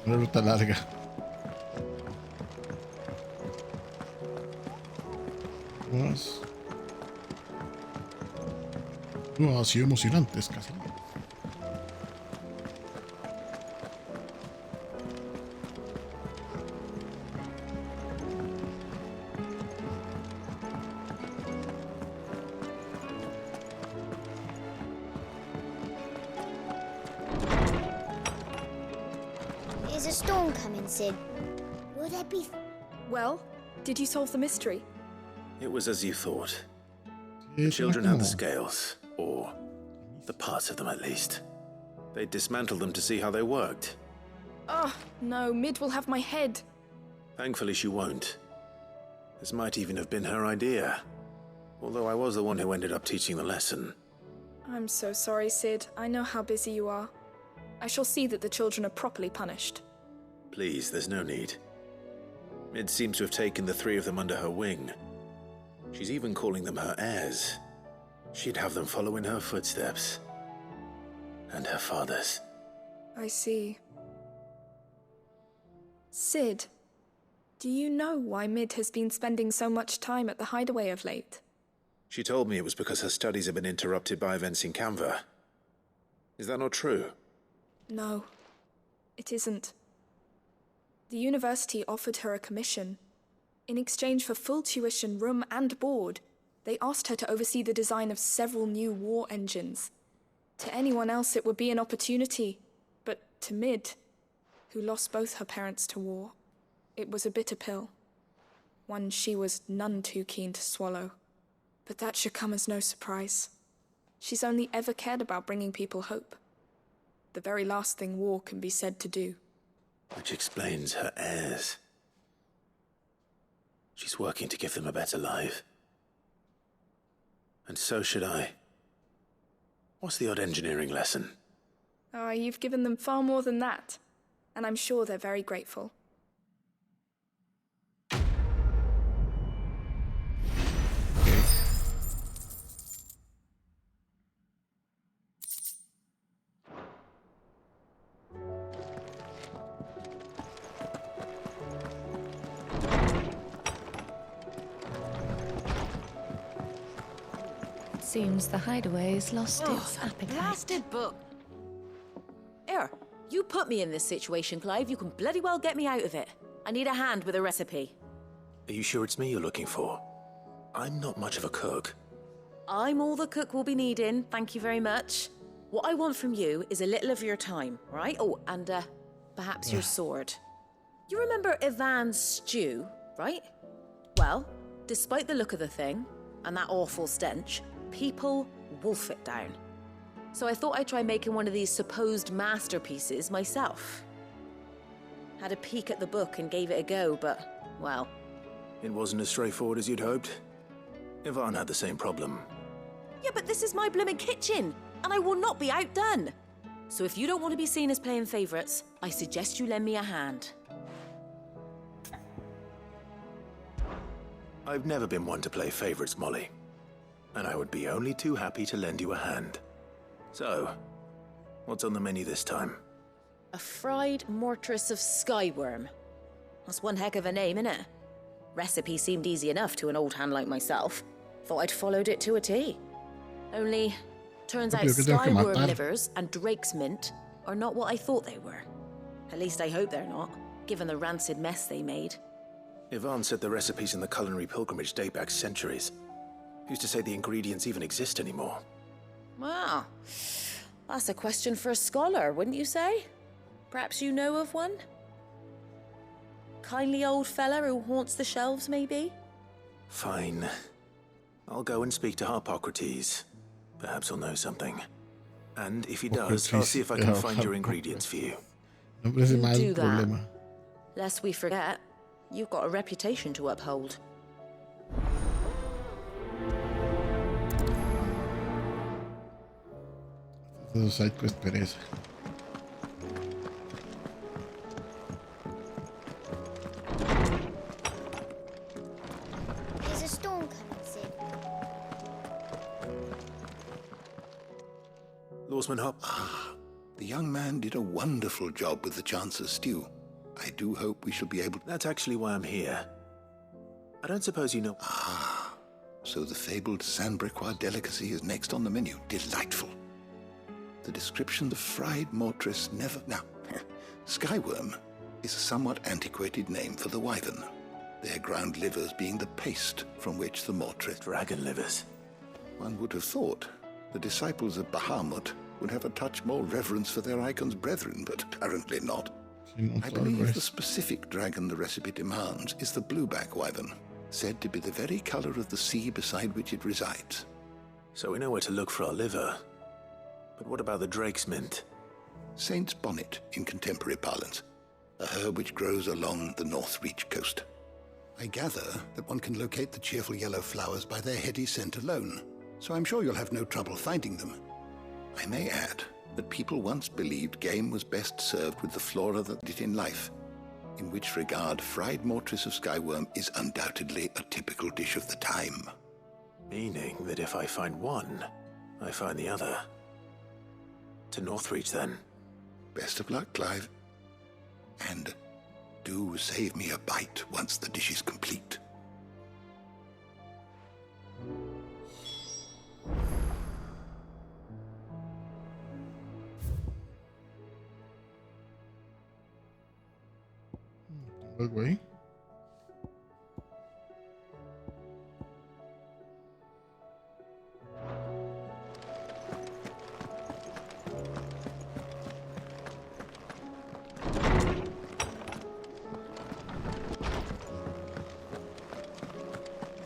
Una ruta larga. Más. No, ha sido emocionante, es casi. There's a storm coming, Sid. Will there be... Well, did you solve the mystery? It was as you thought. The children had the scales, or the parts of them at least. They dismantled them to see how they worked. Oh, no, Mid will have my head. Thankfully she won't. This might even have been her idea. Although I was the one who ended up teaching the lesson. I'm so sorry, Sid. I know how busy you are. I shall see that the children are properly punished. Please, there's no need. Mid seems to have taken the three of them under her wing. She's even calling them her heirs. She'd have them follow in her footsteps. And her father's. I see. Sid, Do you know why Mid has been spending so much time at the hideaway of late? She told me it was because her studies have been interrupted by events in Canva. Is that not true? No, it isn't. The university offered her a commission. In exchange for full tuition, room and board, they asked her to oversee the design of several new war engines. To anyone else it would be an opportunity, but to Mid, who lost both her parents to war, it was a bitter pill. One she was none too keen to swallow. But that should come as no surprise. She's only ever cared about bringing people hope. The very last thing war can be said to do. Which explains her heirs. She's working to give them a better life. And so should I. What's the odd engineering lesson? Oh, you've given them far more than that. And I'm sure they're very grateful. Seems the hideaway's lost its appetite. Blasted book! Here, you put me in this situation, Clive. You can bloody well get me out of it. I need a hand with a recipe. Are you sure it's me you're looking for? I'm not much of a cook. I'm all the cook will be needing, thank you very much. What I want from you is a little of your time, right? Oh, and perhaps your sword. You remember Ivan's stew, right? Well, despite the look of the thing, and that awful stench, people wolf it down. So I thought I'd try making one of these supposed masterpieces myself. Had a peek at the book and gave it a go, but, well... It wasn't as straightforward as you'd hoped? Ivan had the same problem. Yeah, but this is my blooming kitchen, and I will not be outdone. So if you don't want to be seen as playing favourites, I suggest you lend me a hand. I've never been one to play favourites, Molly. And I would be only too happy to lend you a hand. So, what's on the menu this time? A fried mortress of skyworm. That's one heck of a name, innit? Recipe seemed easy enough to an old hand like myself. Thought I'd followed it to a T. Only, turns out skyworm livers and drake's mint are not what I thought they were. At least I hope they're not, given the rancid mess they made. Ivan said the recipes in the culinary pilgrimage date back centuries. Who's to say the ingredients even exist anymore? Well, that's a question for a scholar, wouldn't you say? Perhaps you know of one? Kindly old fella who haunts the shelves, maybe? Fine. I'll go and speak to Harpocrates. Perhaps he'll know something. And if he does, I'll see if I can find your ingredients for you. You do that. Lest we forget, you've got a reputation to uphold. Side quest pereza. There's a storm coming, Sid. Lawsman Hop. The young man did a wonderful job with the Chance's stew. I do hope we shall be able to... That's actually why I'm here. I don't suppose you know... So the fabled Sandbrequois delicacy is next on the menu. Delightful. The description, the fried mortress never... Now, skyworm is a somewhat antiquated name for the wyvern. Their ground livers being the paste from which the mortress... Dragon livers. One would have thought the disciples of Bahamut would have a touch more reverence for their icon's brethren, but apparently not. I believe the specific dragon the recipe demands is the blueback wyvern, said to be the very colour of the sea beside which it resides. So we know where to look for our liver. But what about the drake's mint? Saint's bonnet in contemporary parlance, a herb which grows along the North Reach coast. I gather that one can locate the cheerful yellow flowers by their heady scent alone, so I'm sure you'll have no trouble finding them. I may add that people once believed game was best served with the flora that it in life, in which regard fried mortress of skyworm is undoubtedly a typical dish of the time. Meaning that if I find one, I find the other. To Northreach, then. Best of luck, Clive. And Do save me a bite once the dish is complete. Algo ahí.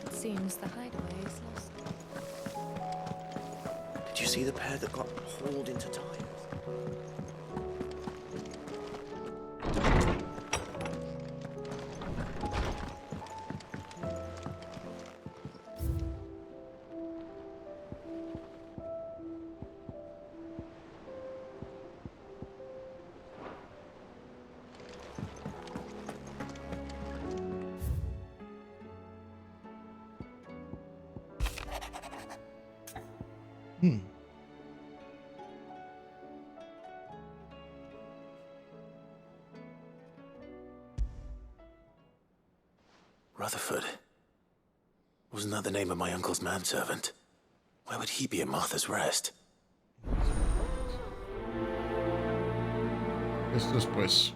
It seems the hideaway is lost. Did you see the pair that got hauled into time? Rutherford. Wasn't that the name of my uncle's manservant? Why would he be at Martha's Rest? Esto es pues.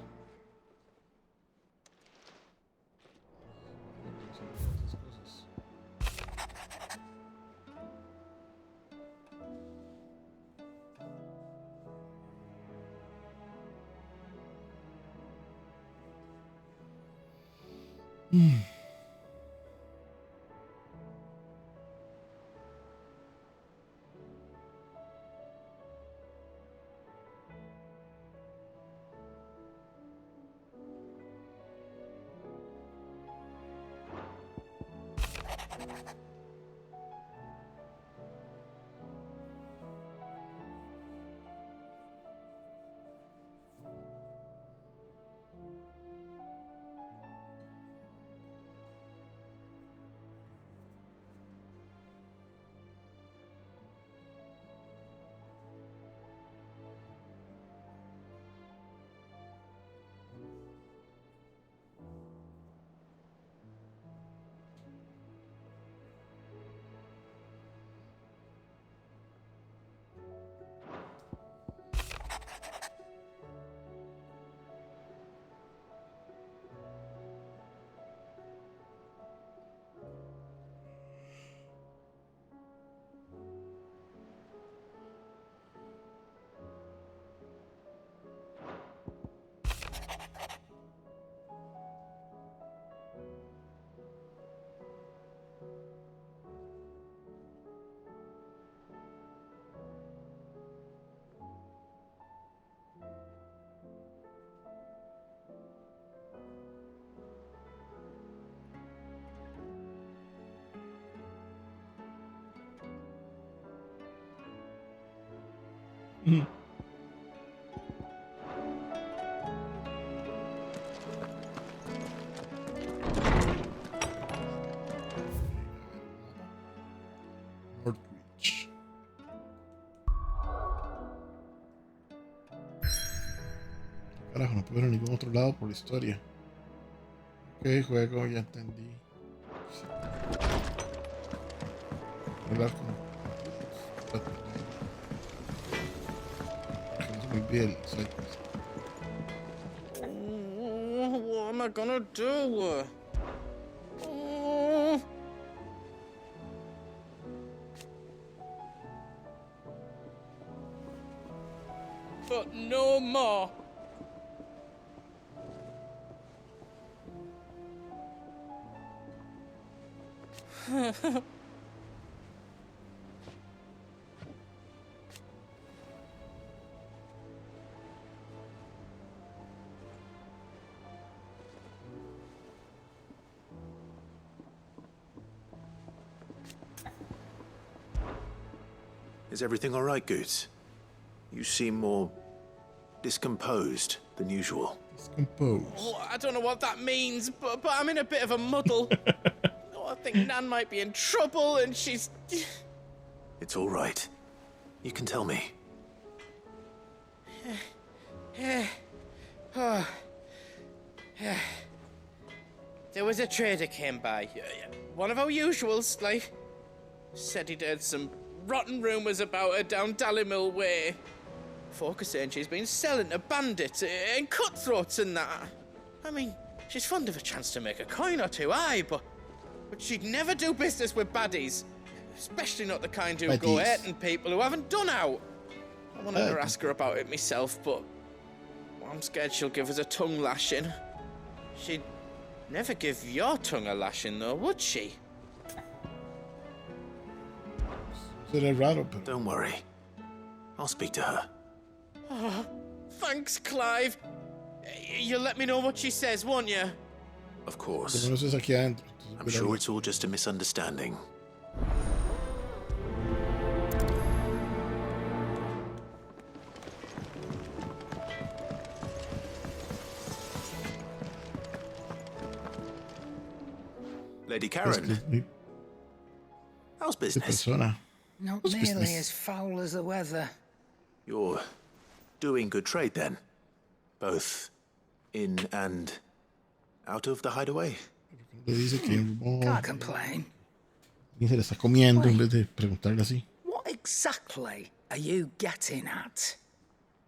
Northwich. Carajo, no puedo ir a ningún otro lado por la historia. Ok, juego, ya entendí. Sí. Hablar con... No se me olvide el site. What am I gonna do? But no more. Is everything all right, Goots? You seem more discomposed than usual. Discomposed. Oh, I don't know what that means, but I'm in a bit of a muddle. Oh, I think Nan might be in trouble, and she's... It's all right. You can tell me. There was a trader came by. One of our usuals, like. Said he'd heard some rotten rumours about her down Dallimil Way. Folk are saying she's been selling to bandits and cutthroats and that. I mean, she's fond of a chance to make a coin or two, aye, but she'd never do business with baddies. Especially not the kind who go hurting people who haven't done out. I wanted to ask her about it myself, but I'm scared she'll give us a tongue lashing. She'd never give your tongue a lashing, though, would she? Don't worry. I'll speak to her. Oh, thanks, Clive. You'll let me know what she says, won't you? Of course. I'm sure it's all just a misunderstanding. Lady Karen, how's business? Not nearly as foul as the weather. You're doing good trade then? Both in and out of the hideaway? Can't complain. Se le está comiendo en vez de preguntarle así. What exactly are you getting at?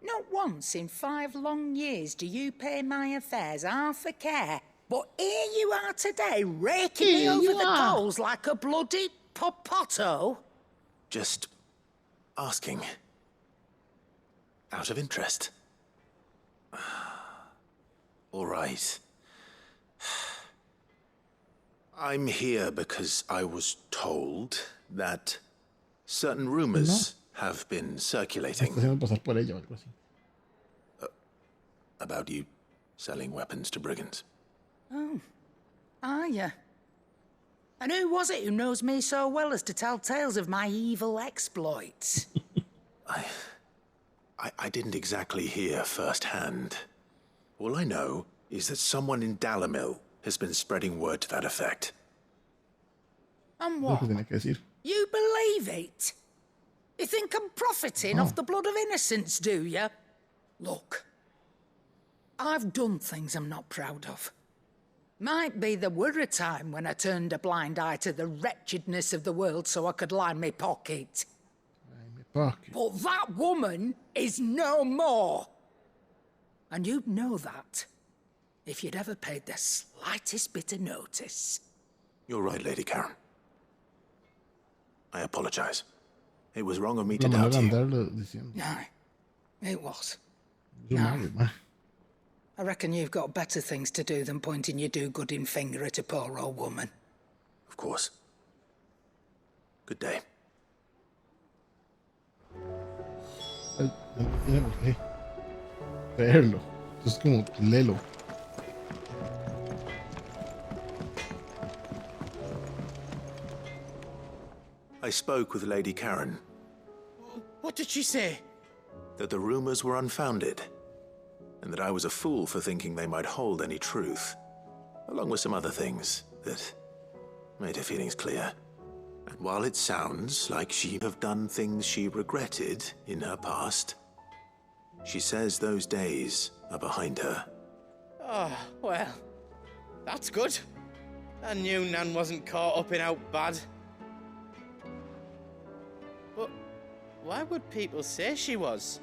Not once in 5 long years do you pay my affairs half a care. But here you are today, raking me over the coals like a bloody popoto. Just asking. Out of interest. All right. I'm here because I was told that certain rumors have been circulating. About you selling weapons to brigands. Oh, are you? And who was it who knows me so well as to tell tales of my evil exploits? I didn't exactly hear firsthand. All I know is that someone in Dallimil has been spreading word to that effect. And what? You believe it? You think I'm profiting off the blood of innocents, do you? Look, I've done things I'm not proud of. Might be there were a time when I turned a blind eye to the wretchedness of the world so I could line my pocket. But that woman is no more. And you'd know that if you'd ever paid the slightest bit of notice. You're right, Lady Karen. I apologize. It was wrong of me to doubt you. No, it was. No. I reckon you've got better things to do than pointing your do-gooding finger at a poor old woman. Of course. Good day. Leerlo. Es como léelo. I spoke with Lady Karen. What did she say? That the rumors were unfounded, and that I was a fool for thinking they might hold any truth, along with some other things that made her feelings clear. And while it sounds like she'd have done things she regretted in her past, she says those days are behind her. Oh, well, that's good. I knew Nan wasn't caught up in out bad. But why would people say she was?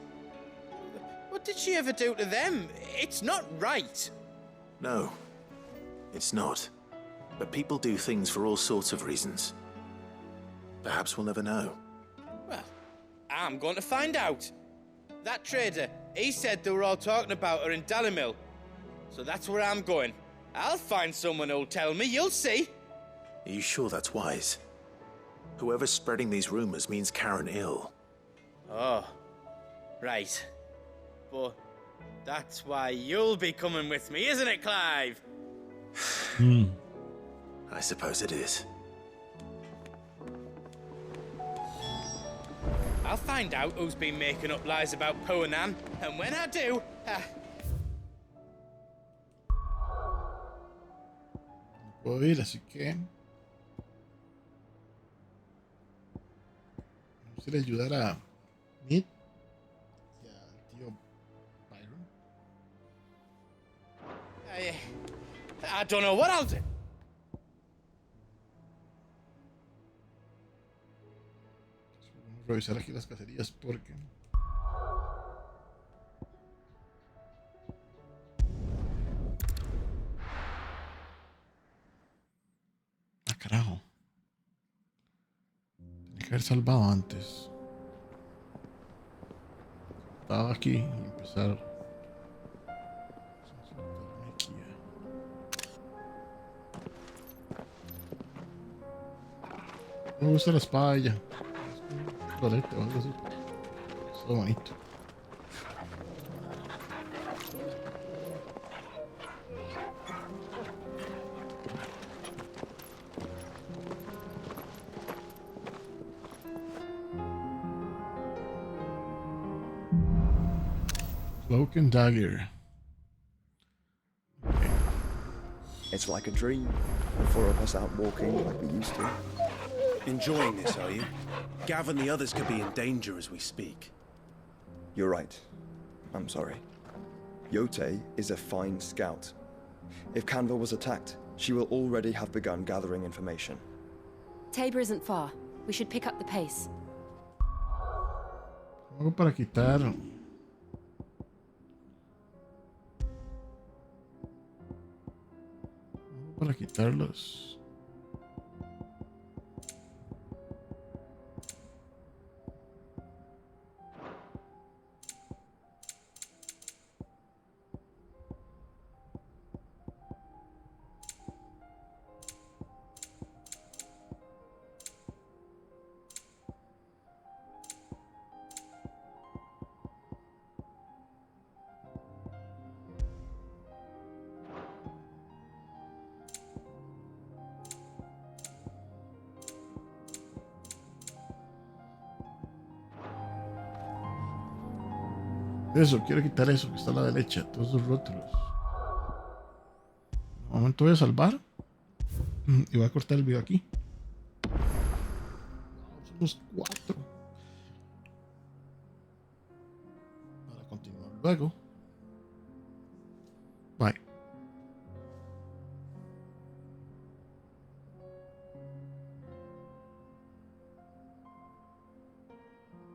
What did she ever do to them? It's not right. No, it's not. But people do things for all sorts of reasons. Perhaps we'll never know. Well, I'm going to find out. That trader, he said they were all talking about her in Dallimil. So that's where I'm going. I'll find someone who'll tell me, you'll see. Are you sure that's wise? Whoever's spreading these rumors means Karen ill. Oh, right. But that's why you'll be coming with me, isn't it, Clive? I suppose it is. I'll find out who's been making up lies about poor Nan, and when I do, puedo ir, así que vamos a ir a ayudar a Mid y al tío Byron. I don't know what I'll do. Vamos a revisar aquí las cacerías porque... Ah, carajo. Tenía que haber salvado antes. Estaba aquí y empezar. Me gusta la espada ya. Colete o algo así. Está bonito. Cloak and dagger. It's like a dream. The four of us out walking like we used to. Enjoying this, are you? Gav and the others could be in danger as we speak. You're right. I'm sorry. Yote is a fine scout. If Canva was attacked, she will already have begun gathering information. Tabor isn't far. We should pick up the pace. Algo para quitar. Algo para quitarlos. Eso, quiero quitar eso que está a la derecha, todos esos rótulos. Un momento voy a salvar y voy a cortar el video aquí. Somos 4 para continuar luego.